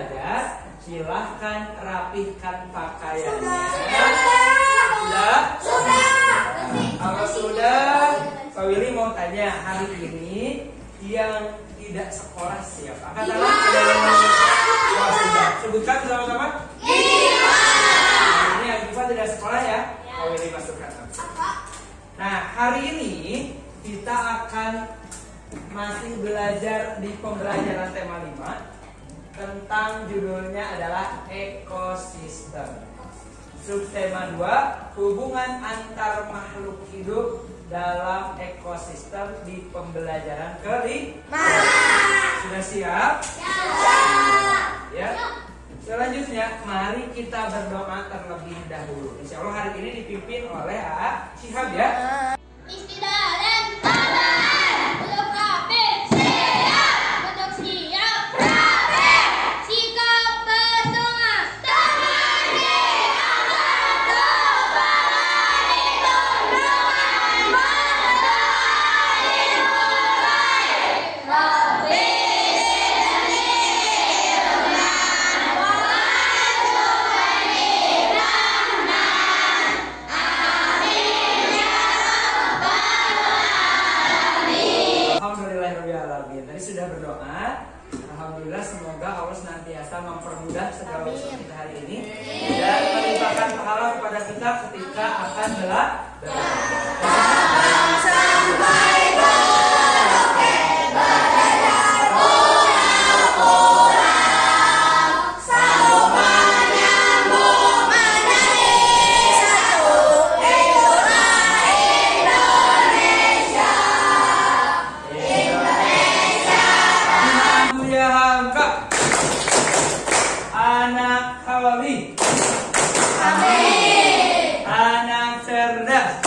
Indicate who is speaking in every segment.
Speaker 1: belajar, silahkan rapihkan pakaiannya.
Speaker 2: Sudah.
Speaker 1: Kalau sudah, Pak Willy mau tanya, hari ini yang tidak sekolah siapa? Angkat tangan, ada yang masuk. Wah, sudah. Sebutkan sama-sama. Hari ini yang tidak sekolah ya? Pak Willy masukkan. Nah, hari ini kita akan masih belajar di pembelajaran tema 5 tentang judulnya adalah ekosistem. Subtema 2, hubungan antar makhluk hidup dalam ekosistem di pembelajaran kelima. Sudah siap? Ya. Selanjutnya, mari kita berdoa terlebih dahulu. Insya Allah hari ini dipimpin oleh A.A. Syihab ya.
Speaker 2: Istidah dan tambahan untuk rapi siap, untuk siap rapi, sikap berdoa tangan di atas kepala ditundukkan matahari dimulai rapi
Speaker 1: Tadi sudah berdoa. Alhamdulillah, semoga Allah senantiasa mempermudah segala urusan kita hari ini dan melimpahkan pahala kepada kita ketika akan belajar. Sampai anak Hawawi, amin. Anak cerdas,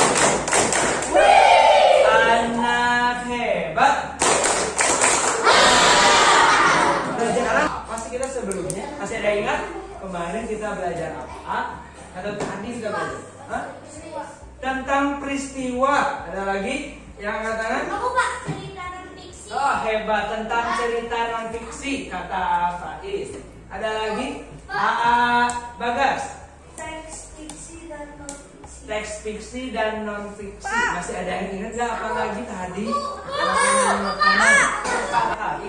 Speaker 1: anak hebat. Belajar apa sih kita sebelumnya? Masih ada ingat? Kemarin kita belajar apa? Atau tadi kita belajar? Tentang peristiwa. Ada lagi yang katakan?
Speaker 2: Aku Pak, cerita non fiksi.
Speaker 1: Oh hebat, tentang cerita non fiksi kata Faiz. Ada lagi? A.A. Bagas.
Speaker 2: Teks fiksi dan non fiksi.
Speaker 1: Teks fiksi dan non fiksi. Masih ada yang ingat nggak apa lagi tadi?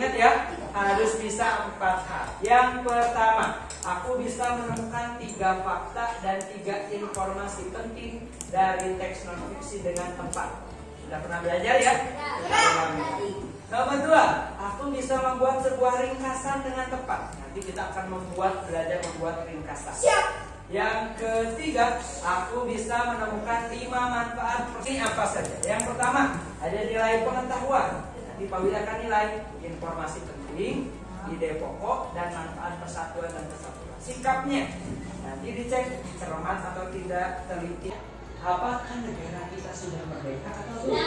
Speaker 1: Ingat ya, harus bisa 4 hal. Yang pertama, aku bisa menemukan 3 fakta dan 3 informasi penting dari teks non fiksi dengan tepat. Sudah pernah belajar ya? Nomor 2, aku bisa membuat sebuah ringkasan dengan tepat. Nanti kita akan belajar membuat ringkasan.
Speaker 2: Siap.
Speaker 1: Yang ketiga, aku bisa menemukan 5 manfaat. Ini apa saja? Yang pertama, ada nilai pengetahuan. Nanti Pak Willy akan nilai informasi penting, ide pokok, dan manfaat persatuan dan kesatuan. Sikapnya, nanti dicek cermat atau tidak, teliti. Apakah negara kita sudah merdeka atau belum?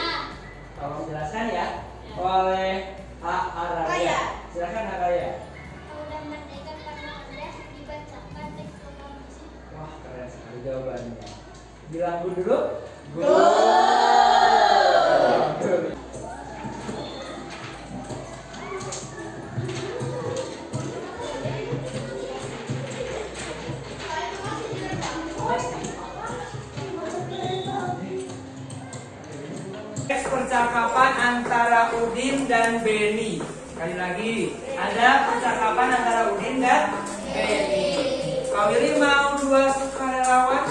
Speaker 1: Tolong jelaskan ya. Oleh A.A. Raya. Silakan A. Raya.
Speaker 2: Sudah merdeka karena Anda dibacakan teks proklamasi.
Speaker 1: Wah, keren sekali jawabannya. Bilang gue dulu. Teks percakapan antara Udin dan Beni. Sekali lagi, ada percakapan antara Udin dan Beni. Pak Willy mau 2 sukarelawan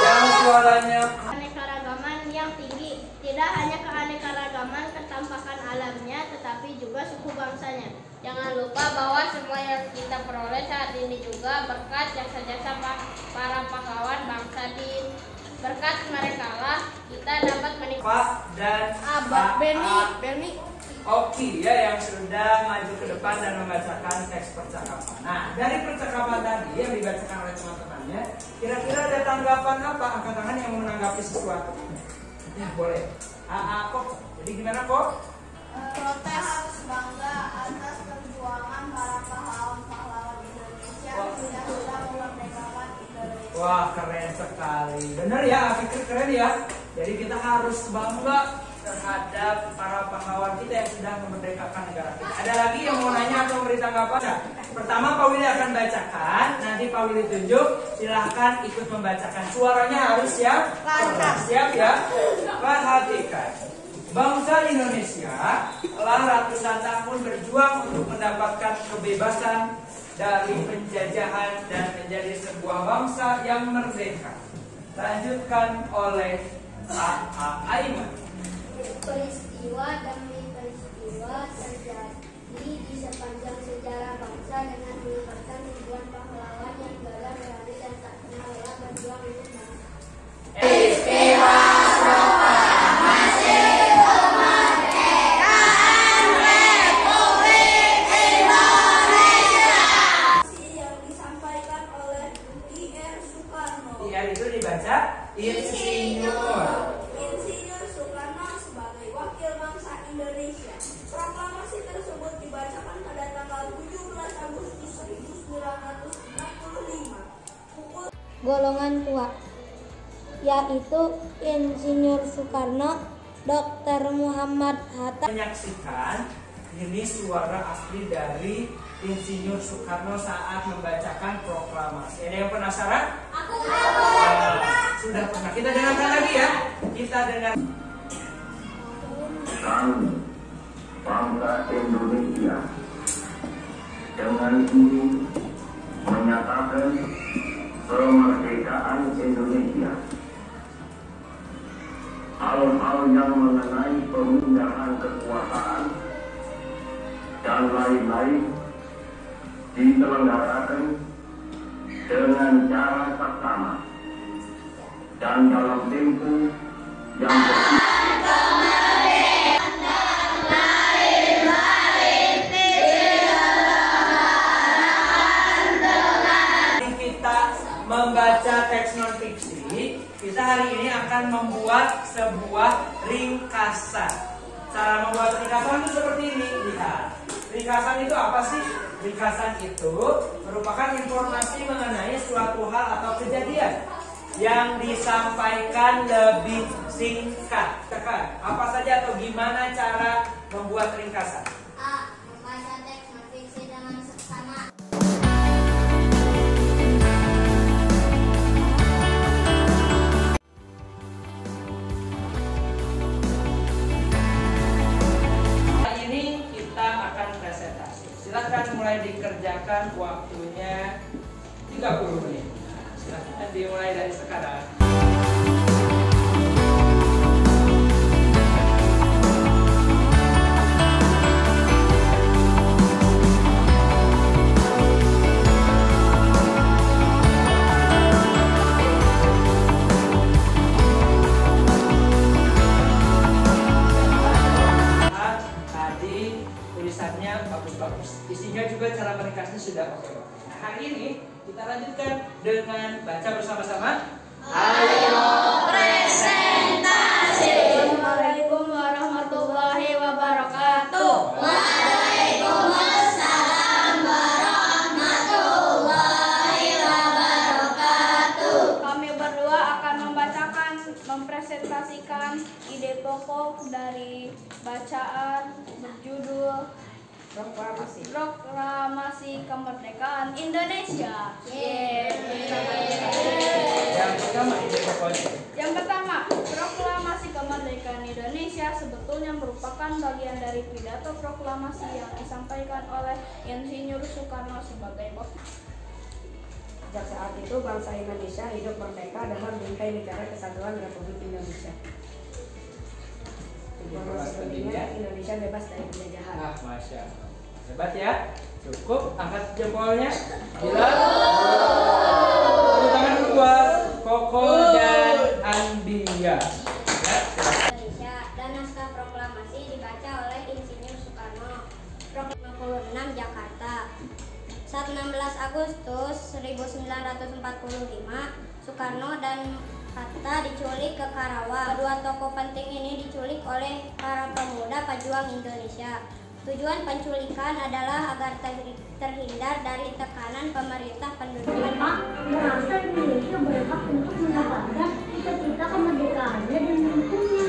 Speaker 1: yang suaranya.
Speaker 2: Keanekaragaman yang tinggi, tidak hanya keanekaragaman ketampakan alamnya, tetapi juga suku bangsanya. Jangan lupa bahwa semua yang kita peroleh saat ini juga berkat jasa-jasa para pahlawan bangsa di berkat mereka lah kita dapat menikmati.
Speaker 1: Pak dan
Speaker 2: Beni.
Speaker 1: Oki ya yang sudah maju ke depan dan membacakan teks percakapan. Nah, dari percakapan tadi yang dibacakan oleh teman-temannya, kira-kira ada tanggapan apa? Angkat tangan yang menanggapi sesuatu. Ya, boleh. A.A. kok. Jadi gimana kok?
Speaker 2: Protes harus bangga atas perjuangan para pahlawan Indonesia yang sudah memerdekakan Indonesia.
Speaker 1: Wah, keren sekali. Bener ya, pikir keren ya. Jadi kita harus bangga terhadap para pahlawan kita yang sudah memerdekakan negara kita. Ada lagi yang mau nanya atau beri tanggapan? Nah, pertama Pak Willy akan bacakan, nanti Pak Willy tunjuk, silahkan ikut membacakan. Suaranya harus siap, siap ya. Perhatikan. Bangsa Indonesia telah ratusan tahun berjuang untuk mendapatkan kebebasan dari penjajahan dan menjadi sebuah bangsa yang merdeka. Lanjutkan oleh A.A. Aiman.
Speaker 3: Peristiwa demi peristiwa terjadi di sepanjang sejarah bangsa dengan melibatkan ribuan pahlawan yang gagal berlari dan tak kenal lelah berjuang untuk bangsa.
Speaker 1: Peristiwa proklamasi kemerdekaan Republik Indonesia
Speaker 3: Yang disampaikan oleh I.R. Soekarno.
Speaker 1: IR itu dibaca Insinyur.
Speaker 3: Insinyur Soekarno sebagai wakil bangsa Indonesia. Proklamasi tersebut dibacakan pada tanggal 17 Agustus 1945. Golongan tua, yaitu Insinyur Soekarno, Dr. Muhammad Hatta.
Speaker 1: Menyaksikan ini suara asli dari Insinyur Soekarno saat membacakan proklamasi. Ada yang penasaran? Sudah pernah. Kita dengarkan lagi ya. Kita dengar.
Speaker 4: Kami, bangsa Indonesia, dengan ini menyatakan kemerdekaan Indonesia. Hal-hal yang mengenai pemindahan kekuasaan dan lain-lain diselenggarakan dengan cara seksama dan dalam tempo yang
Speaker 1: kita membaca teks non fiksi, kita hari ini akan membuat sebuah ringkasan. Cara membuat ringkasan itu seperti ini. Lihat, ringkasan itu apa sih? Ringkasan itu merupakan informasi mengenai suatu hal atau kejadian yang disampaikan lebih singkat. Tekan, apa saja atau gimana cara membuat ringkasan?
Speaker 3: A. Membaca teks non fiksi dengan seksama.
Speaker 1: Ini kita akan presentasi. Silakan mulai dikerjakan, waktunya 30 menit. Silakan dimulai dari sekarang. Tadi tulisannya bagus-bagus. Isinya juga cara meringkasnya sudah oke. Nah, hari ini kita lanjutkan dengan baca bersama-sama. Ayo presentasi.
Speaker 2: Assalamualaikum warahmatullahi wabarakatuh.
Speaker 3: Waalaikumsalam warahmatullahi wabarakatuh.
Speaker 2: Kami berdua akan mempresentasikan ide pokok dari bacaan berjudul Proklamasi Kemerdekaan Indonesia.
Speaker 1: yang pertama ide pokoknya.
Speaker 2: Yang pertama, Proklamasi Kemerdekaan Indonesia sebetulnya merupakan bagian dari pidato proklamasi yang disampaikan oleh Insinyur Soekarno sebagai wakil.
Speaker 5: Sejak saat itu bangsa Indonesia hidup merdeka dalam bingkai negara kesatuan Republik Indonesia. Sebelumnya Indonesia bebas dari penjajahan.
Speaker 1: Ah, masya Allah. Hebat ya. Cukup, angkat jempolnya. Bila. Tepuk tangan kedua, Koko dan Andia. Ya,
Speaker 3: Indonesia dan naskah proklamasi dibaca oleh Insinyur Soekarno. Proklamasi 56 Jakarta. Saat 16 Agustus 1945, Soekarno dan Hatta diculik ke Karawang. Kedua tokoh penting ini diculik oleh para pemuda pejuang Indonesia. Tujuan penculikan adalah agar terhindar dari tekanan pemerintah pendudukan.
Speaker 6: Merasa Indonesia berhak untuk mendapatkan cita-cita kemerdekaannya dan hukumnya.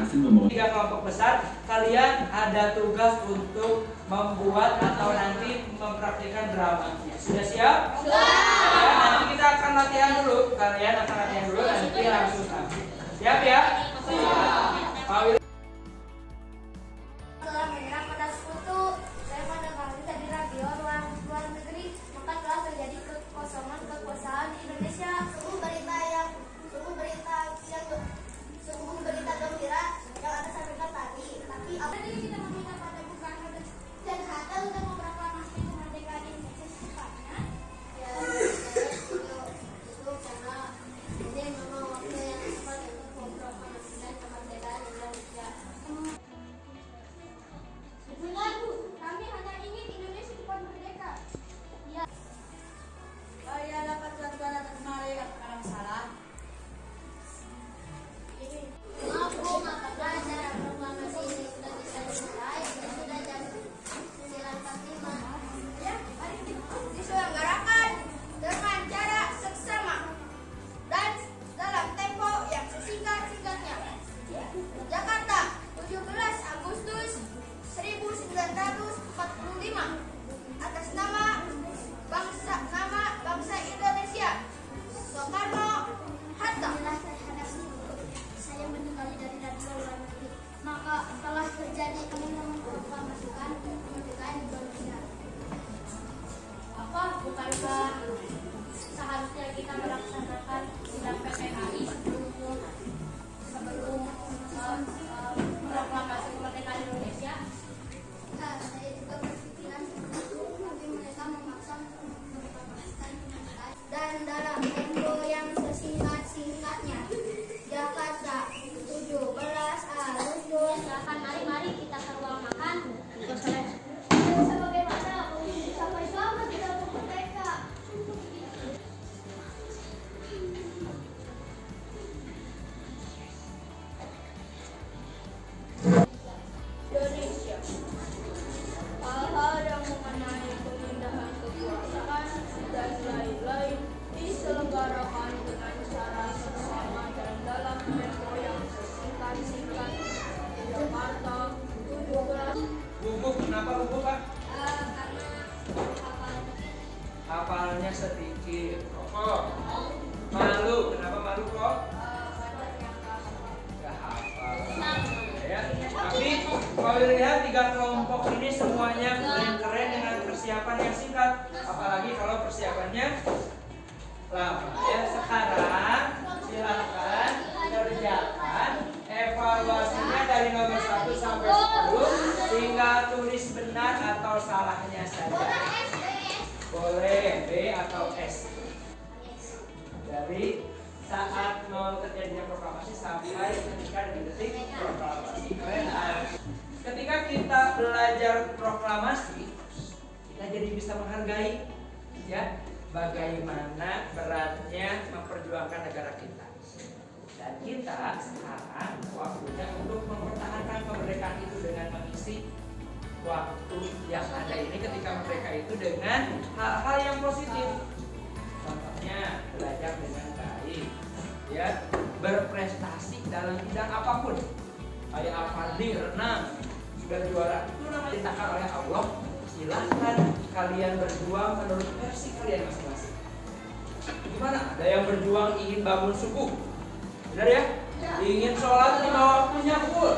Speaker 7: berhasil membawa
Speaker 1: 3 kelompok besar, kalian ada tugas untuk membuat atau nanti mempraktikkan dramanya. Sudah siap? Sudah. Ya, nanti kita akan latihan dulu. Kalian akan latihan dulu, nanti langsung tampil. Siap ya? Siap. Pak Willy.
Speaker 3: Setelah menyerang pada sekutu, saya mendengar berita di radio luar negeri, maka telah terjadi kekosongan kekuasaan di Indonesia. Sungguh berita gembira yang Anda sampaikan tadi. Tapi apa yang kita meminta pada Bung Karno dan Hatta untuk memproklamasi kemerdekaan Indonesia secepatnya? Ya, saya setuju itu karena ini memang waktu yang tepat untuk memproklamasikan kemerdekaan Indonesia. Benar Bu, kami hanya ingin Indonesia cepat merdeka. Ya.
Speaker 8: Saya dapat bantuan atas mari yang salah.
Speaker 3: Maaf Bu, apakah acara proklamasi ini sudah bisa dimulai? Sudah jam 9.45. Ya, mari diselenggarakan dengan cara seksama dan dalam tempo yang sesingkat-singkatnya. Jakarta, 17 Agustus 1945. Atas nama bangsa Indonesia, Soekarno Hatta. Saya mendengar dari radio luar negeri, maka telah terjadi kami memproklamasikan kemerdekaan Indonesia.
Speaker 2: Apa bukankah seharusnya kita melaksanakan sidang PPKI sebelum proklamasi kemerdekaan Indonesia?
Speaker 3: Nah, saya juga berpikiran seperti itu, tapi mereka memaksa memproklamasikan kemerdekaan dan dalam tempo yang sesingkat-singkatnya. Jakarta, 17 Agustus.
Speaker 2: Silakan mari kita ke ruang makan.
Speaker 3: Sebagaimana sampai selamat kita untuk merdeka.
Speaker 2: Indonesia. Hal-hal yang mengenai pemindahan kekuasaan dan lain-lain diselenggarakan dengan cara seksama dan dalam tempo yang sesingkat-singkat. Jakarta, 17.
Speaker 1: Gugup, kenapa gugup Pak?
Speaker 3: Karena
Speaker 1: Hafalnya sedikit. Kok? Malu, kenapa malu kok? Gak hafal. Ya. Tapi kalau dilihat 3 kelompok ini semuanya keren dengan persiapan yang singkat. Apalagi kalau persiapannya lama. Ya, sekarang silakan kerjakan evaluasinya dari nomor 1 sampai 10. Tinggal tulis benar atau salahnya saja. Boleh B atau S. Dari saat mau terjadinya proklamasi sampai ketika di detik proklamasi. Ketika kita belajar proklamasi, kita jadi bisa menghargai ya bagaimana beratnya memperjuangkan negara kita. Dan kita sekarang waktunya untuk mempertahankan kemerdekaan itu dengan mengisi waktu yang ada ini ketika mereka itu dengan hal-hal yang positif. Contohnya belajar dengan baik, ya berprestasi dalam bidang apapun. Kayak Avandi renang sudah juara, itu namanya ditakar oleh Allah. Silahkan kalian berjuang menurut versi kalian masing-masing. Gimana? Ada yang berjuang ingin bangun subuh, benar ya? Ingin sholat 5 waktunya full.